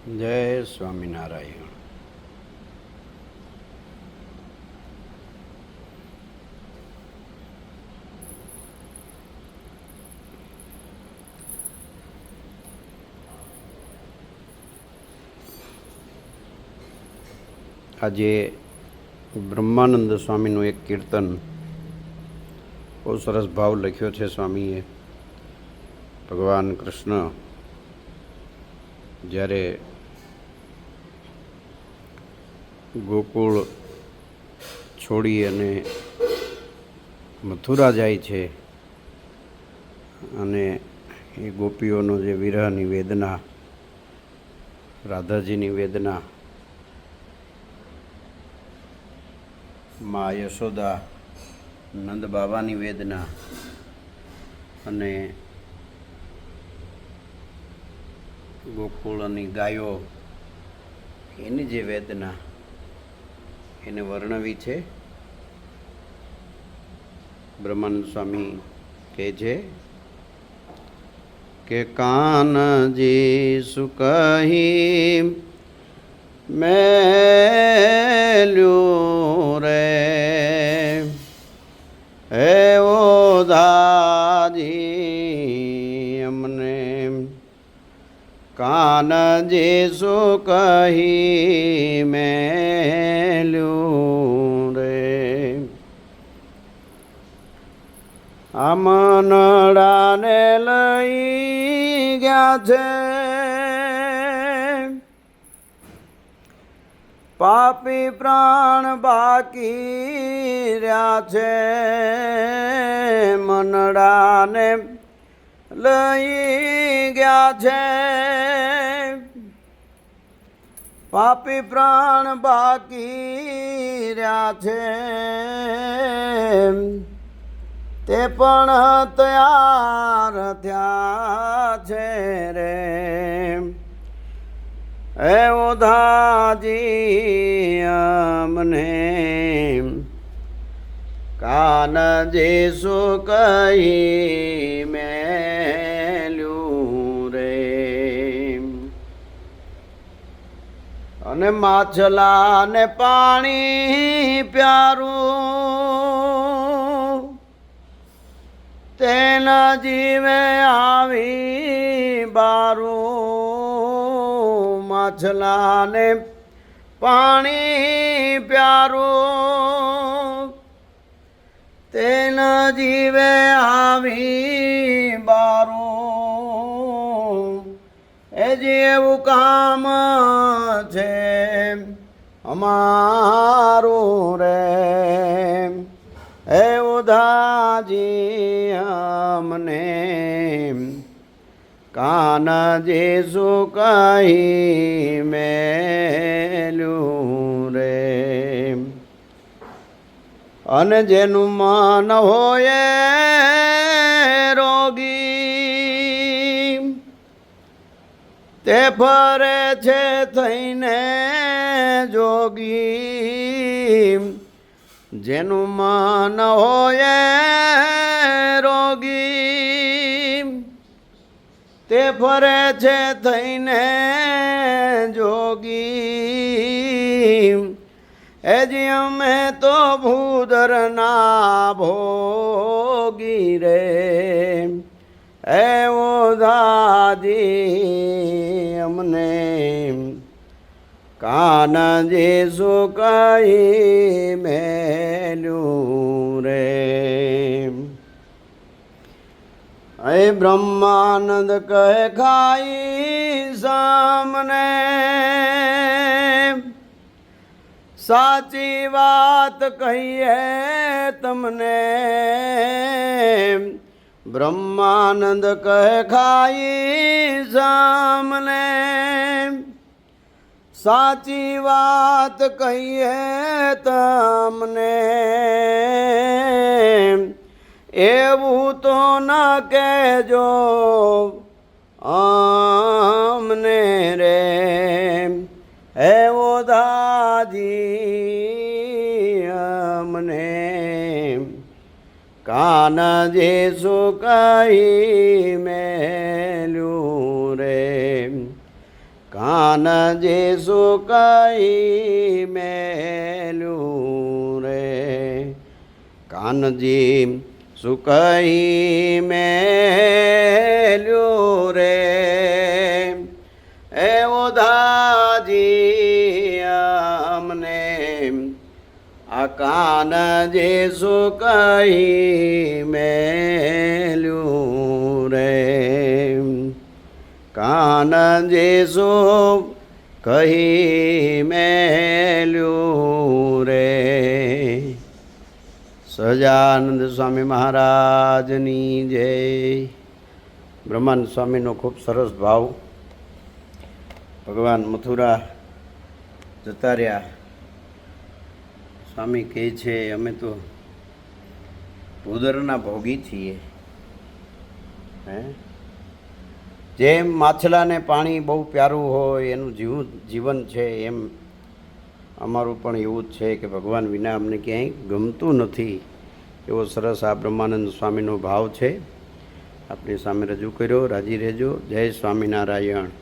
જય સ્વામિનારાયણ. આજે બ્રહ્માનંદ સ્વામીનું એક કીર્તન બહુ સરસ ભાવ લખ્યો છે સ્વામીએ. ભગવાન કૃષ્ણ જ્યારે ગોકુળ છોડી અને મથુરા જાય છે અને એ ગોપીઓનો જે વિરહની વેદના, રાધાજીની વેદના, મા યશોદા, નંદ બાબાની વેદના અને ગોકુળની ગાયો એની જે વેદના એને વર્ણવી છે. બ્રહ્માનંદ સ્વામી કહે છે કે કાનજી સુકહી મેલ્યું રે હે ઓધાજી અમને કાનજી સુકહી મેલ્યું રે. આ મનડાને લઈ ગયા છે પાપી પ્રાણ બાકી રહ્યા છે. મનડાને લઈ ગયા છે પાપી પ્રાણ બાકી રહ્યા છે. તે પણ તૈયાર થયા છે રે હે ઓધાજી અમને કાનજી સુકહી મેલ્યું રે. અને માછલાને પાણી પ્યારું તેના જીવે આવી બારું. માછલાને પાણી પ્યારું તેના જીવે આવી બારું. એ જેવું કામ છે અમારું રે હે ઉધાજી અમને કાનજી સુકહી મેલ્યું રે. અને જેનું મન હોય રોગી તે ફરે છે થઈને જોગી. જેનું મન હોય રોગી તે ફરે છે થઈને જોગી. એજી અમે તો ભૂદરના ભોગી રે હે ઓધાજી અમને કાનજી સુકહી મેલ્યું રે. હે બ્રહ્માનંદ કહે ખાઈ સામને સાચી વાત કહીએ તમને. બ્રહ્માનંદ કહે ખાઈ સામને સાચી વાત કહીએ તમને. એવું તો ન કહેજો અમને રે હે ઓધાજી અમને કાનજી સુકહી મેલ્યું રે કાનજી સુકાઈ મેલ્યું રે, કાનજી સુકાઈ મેલ્યું રે, એ ઓધાજી અમને આ કાનજી સુકાઈ મેલ્યું રે, કાનજી સુકાઈ મેલ્યું રે. સહજાનંદ સ્વામી મહારાજની જય. બ્રહ્માનંદ સ્વામીનો ખૂબ સરસ ભાવ. ભગવાન મથુરા જતા રહ્યા. સ્વામી કહે છે અમે તો ભૂદરના ભોગી છીએ. જેમ માછલાને પાણી બહુ પ્યારું હોય એનું જીવન છે, એમ અમારું પણ એવું જ છે કે ભગવાન વિના અમને ક્યાંય ગમતું નથી. એવો સરસ આ બ્રહ્માનંદ સ્વામીનો ભાવ છે. આપણી સામે રજૂ કર્યો. રાજી રહેજો. જય સ્વામિનારાયણ.